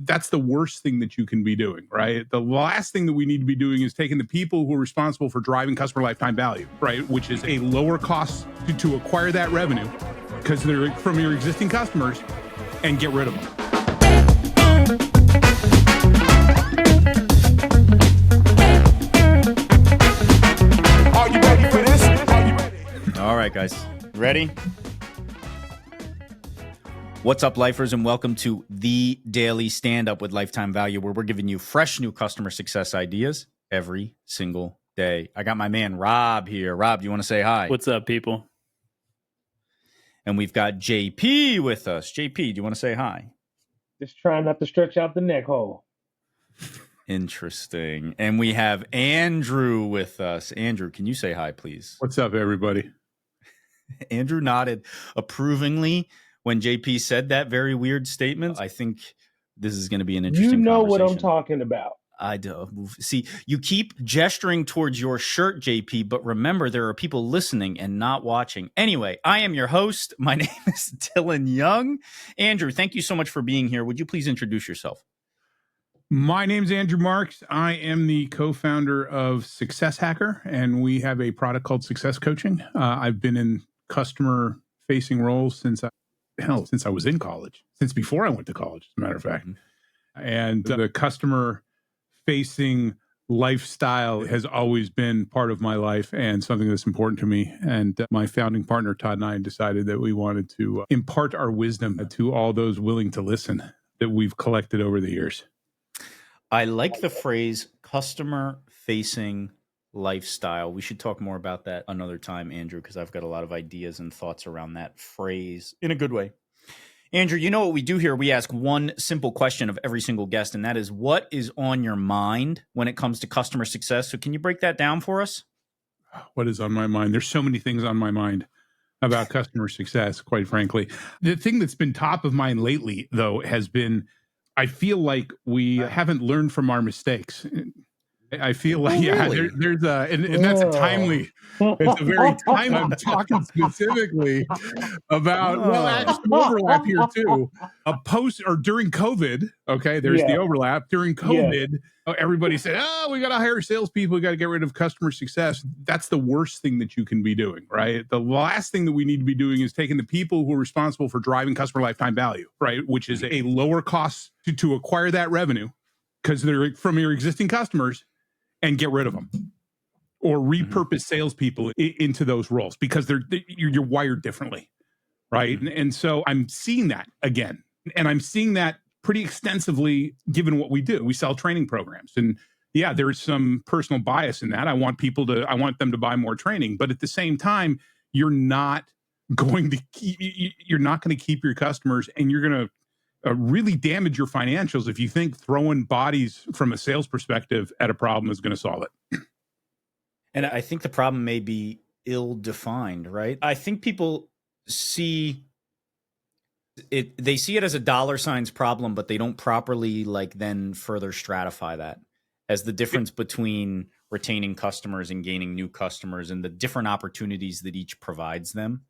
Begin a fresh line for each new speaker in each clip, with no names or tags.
that's the worst thing that you can be doing, right? The last thing that we need to be doing is taking the people who are responsible for driving customer lifetime value, right? Which is a lower cost to acquire that revenue because they're from your existing customers, and get rid of them.
Are you ready for this? Are you ready?
All right, guys. Ready? What's up, lifers, and welcome to the Daily Standup with Lifetime Value, where we're giving you fresh new customer success ideas every single day. I got my man Rob here. Rob, you want to say hi?
What's up, people?
And we've got JP with us. JP, do you want to say hi?
Just trying not to stretch out the neck hole.
Interesting. And we have Andrew with us. Andrew, can you say hi, please?
What's up, everybody?
Andrew nodded approvingly when JP said that very weird statement. I think this is going to be an interesting
You know what I'm
conversation.
talking about.
I do. See, you keep gesturing towards your shirt, JP, but remember, there are people listening and not watching. Anyway, I am your host. My name is Dylan Young. Andrew, thank you so much for being here. Would you please introduce yourself?
My name's Andrew Marks. I am the co-founder of SuccessHacker, and we have a product called Success Coaching. I've been in customer-facing roles since I was in college, since before I went to college, as a matter of fact. And the customer-facing lifestyle has always been part of my life and something that's important to me. And my founding partner, Todd, and I decided that we wanted to impart our wisdom to all those willing to listen that we've collected over the years.
I like the phrase customer-facing lifestyle. We should talk more about that another time, Andrew, because I've got a lot of ideas and thoughts around that phrase in a good way. Andrew, you know what we do here? We ask one simple question of every single guest, and that is, what is on your mind when it comes to customer success? So can you break that down for us?
What is on my mind? There's so many things on my mind about customer success, quite frankly. The thing that's been top of mind lately, though, has been, I feel like we haven't learned from our mistakes. I feel like, there's a, and that's a timely, it's a very timely, I'm talking specifically about, well, actually some overlap here too. During COVID, okay, there's the overlap. During COVID, everybody said, we got to hire salespeople, we got to get rid of customer success. That's the worst thing that you can be doing, right? The last thing that we need to be doing is taking the people who are responsible for driving customer lifetime value, right? Which is a lower cost to acquire that revenue because they're from your existing customers, and get rid of them, or repurpose salespeople into those roles because you're wired differently, right? And so I'm seeing that again, and I'm seeing that pretty extensively given what we do. We sell training programs, and there's some personal bias in that. I want them to buy more training, but at the same time, you're not going to keep your customers, and you're going to really damage your financials if you think throwing bodies from a sales perspective at a problem is going to solve it.
And I think the problem may be ill-defined, right? I think people see it, they see it as a dollar signs problem, but they don't properly then further stratify that as the difference between retaining customers and gaining new customers and the different opportunities that each provides them.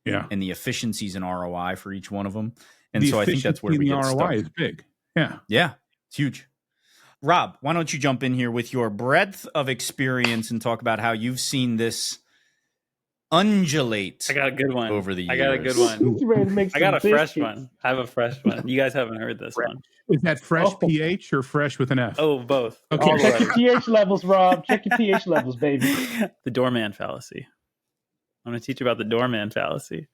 Yeah.
And the efficiencies and ROI for each one of them. And so I think that's where we get stuck.
ROI is big. Yeah.
Yeah. It's huge. Rob, why don't you jump in here with your breadth of experience and talk about how you've seen this undulate.
I got a good one.
Over the years.
I got a good one.
He's ready to make
I got a
some
fresh
biscuits.
one. I have a fresh one. You guys haven't heard this one.
Is that fresh pH or fresh with an F?
Oh, both.
Okay.
All the
Check your
way.
pH levels, Rob. Check your pH levels, baby.
The doorman fallacy. I'm going to teach you about the doorman fallacy.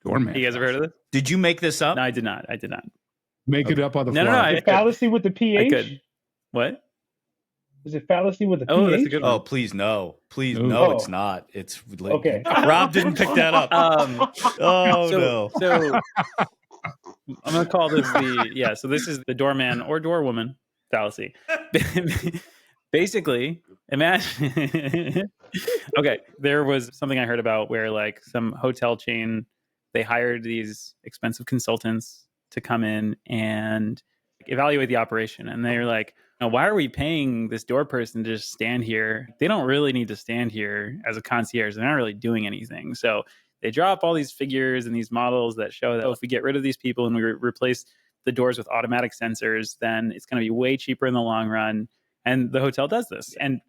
Doorman.
You guys have heard of this?
Did you make this up?
No, I did not. I did not.
Make it up on the
No,
fly.
no, I
The fallacy with the pH?
I could. What?
Is it fallacy with the
Oh,
pH?
that's a good one.
Oh, please no. Please
Ooh.
no,
Oh.
it's not. It's
Okay.
Rob didn't pick that up. No.
So I'm going to call this so this is the doorman or doorwoman fallacy. Basically, imagine, okay, there was something I heard about where some hotel chain, they hired these expensive consultants to come in and evaluate the operation. And they're like, now, why are we paying this door person to just stand here? They don't really need to stand here as a concierge. They're not really doing anything. So they draw up all these figures and these models that show that if we get rid of these people and we replace the doors with automatic sensors, then it's going to be way cheaper in the long run. And the hotel does this. And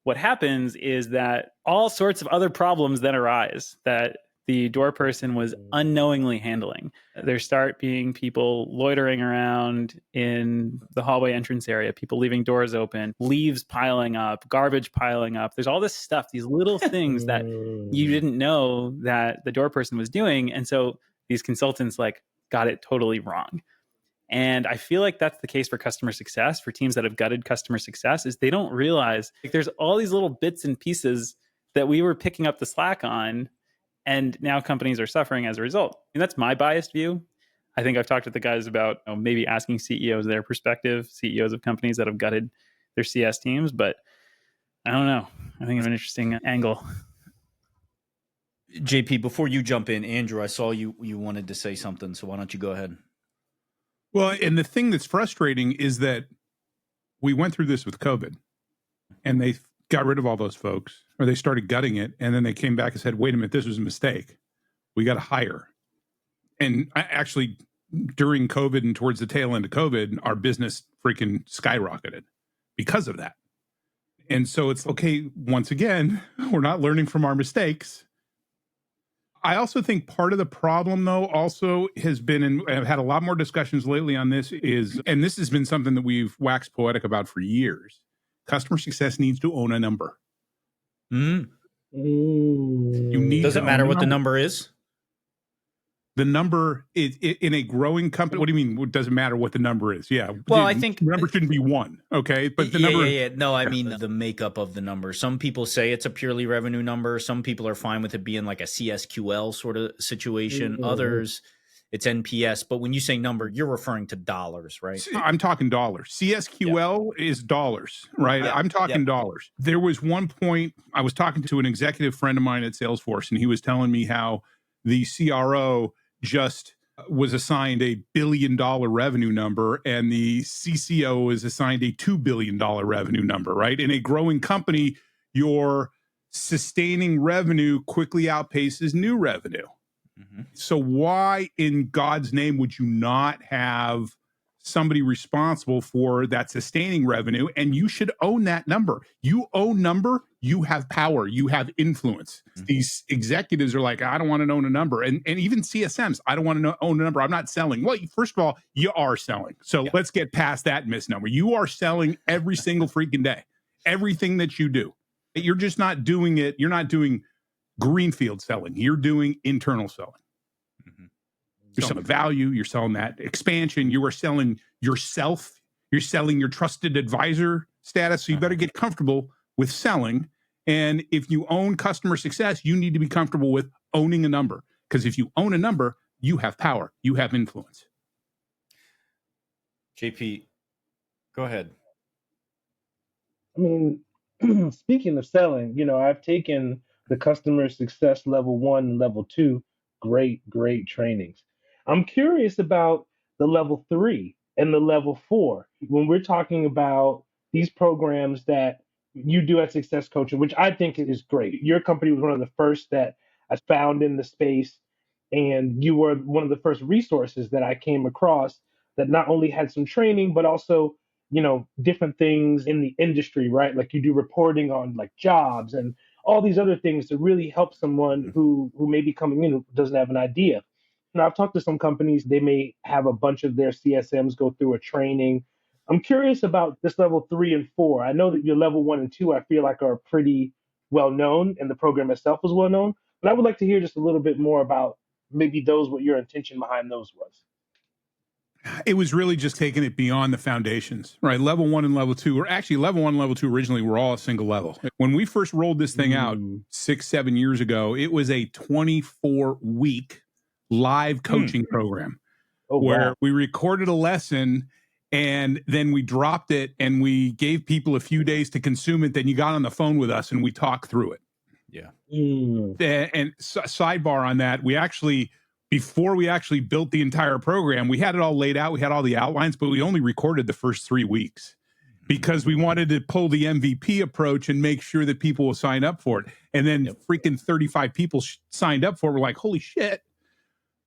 what happens is that all sorts of other problems then arise that the door person was unknowingly handling. There start being people loitering around in the hallway entrance area, people leaving doors open, leaves piling up, garbage piling up. There's all this stuff, these little things that you didn't know that the door person was doing. And so these consultants like got it totally wrong. And I feel like that's the case for customer success, for teams that have gutted customer success, is they don't realize like, there's all these little bits and pieces that we were picking up the slack on. And now companies are suffering as a result. And that's my biased view. I think I've talked with the guys about maybe asking CEOs their perspective, CEOs of companies that have gutted their CS teams. But I don't know. I think it's an interesting angle.
JP, before you jump in, Andrew, I saw you wanted to say something. So why don't you go ahead?
Well, and the thing that's frustrating is that we went through this with COVID and they got rid of all those folks, or they started gutting it. And then they came back and said, wait a minute, this was a mistake. We got to hire. And actually, during COVID and towards the tail end of COVID, our business freaking skyrocketed because of that. And so it's okay, once again, we're not learning from our mistakes. I also think part of the problem, though, also has been, and I've had a lot more discussions lately on this, and this has been something that we've waxed poetic about for years. Customer success needs to own a number. You need.
Does it matter what the number is?
The number is in a growing company. What do you mean? Doesn't matter what the number is? Yeah.
Well, I think
the number shouldn't be one. Okay, but the number.
Yeah. No, I mean the makeup of the number. Some people say it's a purely revenue number. Some people are fine with it being like a CSQL sort of situation. Others, it's NPS. But when you say number, you're referring to dollars, right?
I'm talking dollars. CSQL is dollars, right? I'm talking dollars. There was one point I was talking to an executive friend of mine at Salesforce, and he was telling me how the CRO just was assigned a $1 billion revenue number, and the CCO is assigned a $2 billion revenue number, right? In a growing company, your sustaining revenue quickly outpaces new revenue. So why in God's name would you not have somebody responsible for that sustaining revenue? And you should own that number. You own number, you have power, you have influence. These executives are like, I don't want to own a number. And even CSMs, I don't want to own a number. I'm not selling. Well, first of all, you are selling. So let's get past that misnomer. You are selling every single freaking day, everything that you do. You're just not doing it. You're not doing greenfield selling. You're doing internal selling. You're selling value. You're selling that expansion. You are selling yourself. You're selling your trusted advisor status. So you better get comfortable with selling. And if you own customer success, you need to be comfortable with owning a number. Because if you own a number, you have power. You have influence.
JP, go ahead.
I mean, speaking of selling, I've taken the customer success level 1 and level 2, great trainings. I'm curious about the level 3 and the level 4. When we're talking about these programs that you do at Success Coaching, which I think is great. Your company was one of the first that I found in the space, and you were one of the first resources that I came across that not only had some training, but also, different things in the industry, right? Like you do reporting on like jobs and all these other things to really help someone who may be coming in who doesn't have an idea. Now, I've talked to some companies, they may have a bunch of their CSMs go through a training. I'm curious about this level 3 and 4. I know that your level 1 and 2, I feel like are pretty well known, and the program itself is well known. But I would like to hear just a little bit more about maybe those, what your intention behind those was.
It was really just taking it beyond the foundations, right? Level 1 and level 2, or actually level 1 and level 2 originally were all a single level. When we first rolled this thing out 6-7 years ago, it was a 24-week live coaching program where we recorded a lesson and then we dropped it and we gave people a few days to consume it. Then you got on the phone with us and we talked through it.
Yeah.
And sidebar on that, before we actually built the entire program, we had it all laid out. We had all the outlines, but we only recorded the first 3 weeks because we wanted to pull the MVP approach and make sure that people will sign up for it. And then freaking 35 people signed up for it. We're like, holy shit.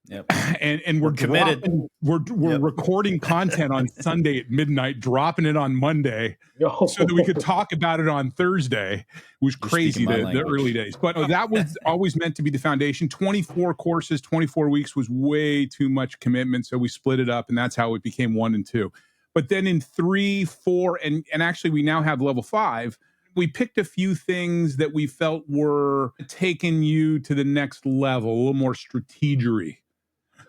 Yep.
and we're
committed.
We're
Yep.
recording content on Sunday at midnight, dropping it on Monday,
Yo.
so that we could talk about it on Thursday. It was
You're
crazy
speaking my
the
language.
early days, but that was always meant to be the foundation. 24 courses, 24 weeks was way too much commitment, so we split it up, and that's how it became 1 and 2. But then in 3, 4, and actually we now have level 5. We picked a few things that we felt were taking you to the next level, a little more strategery.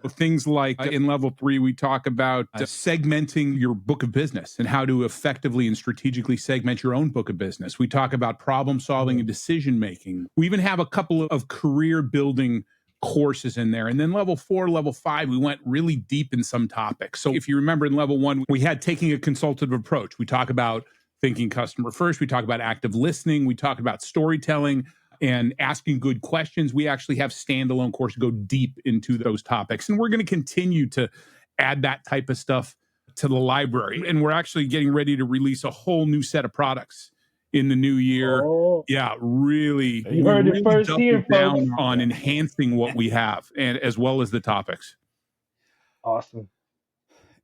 Things like in level 3, we talk about segmenting your book of business and how to effectively and strategically segment your own book of business. We talk about problem solving and decision making. We even have a couple of career building courses in there. And then level 4, level 5, we went really deep in some topics. So if you remember in level 1, we had taking a consultative approach. We talk about thinking customer first. We talk about active listening. We talk about storytelling and asking good questions. We actually have standalone courses go deep into those topics. And we're going to continue to add that type of stuff to the library. And we're actually getting ready to release a whole new set of products in the new year.
Oh.
Yeah, really.
You heard it
really
first
double
here,
down
folks.
on enhancing what we have, and as well as the topics.
Awesome.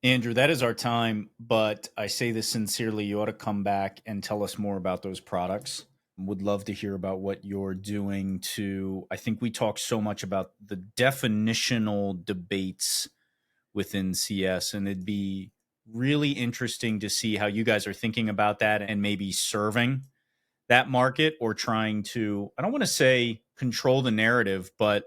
Andrew, that is our time, but I say this sincerely. You ought to come back and tell us more about those products. Would love to hear about what you're doing to, I think we talk so much about the definitional debates within CS, and it'd be really interesting to see how you guys are thinking about that and maybe serving that market or trying to, I don't want to say control the narrative, but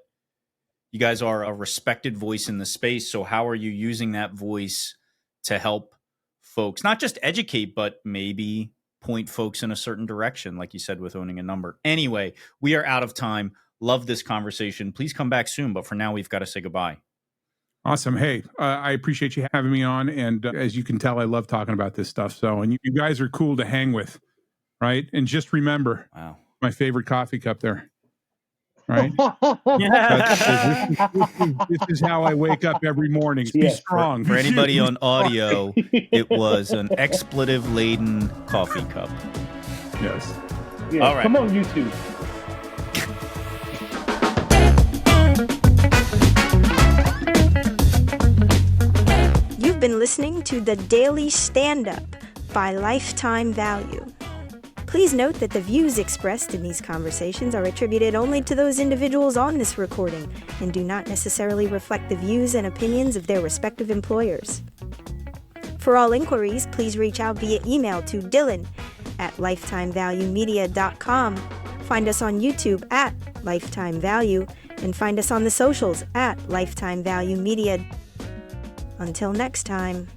you guys are a respected voice in the space. So how are you using that voice to help folks, not just educate, but maybe point folks in a certain direction, like you said, with owning a number? Anyway, we are out of time. Love this conversation. Please come back soon. But for now, we've got to say goodbye.
Awesome. Hey, I appreciate you having me on. And as you can tell, I love talking about this stuff. So, and you guys are cool to hang with, right? And just remember,
Wow,
my favorite coffee cup there. Right? This is how I wake up every morning. Be
Yes.
strong.
for anybody on audio, it was an expletive-laden coffee cup.
Yes.
Yeah,
All right.
Come on, YouTube.
You've been listening to the Daily Standup by Lifetime Value. Please note that the views expressed in these conversations are attributed only to those individuals on this recording and do not necessarily reflect the views and opinions of their respective employers. For all inquiries, please reach out via email to dylan@lifetimevaluemedia.com. Find us on YouTube at Lifetime Value and find us on the socials at Lifetime Value Media. Until next time.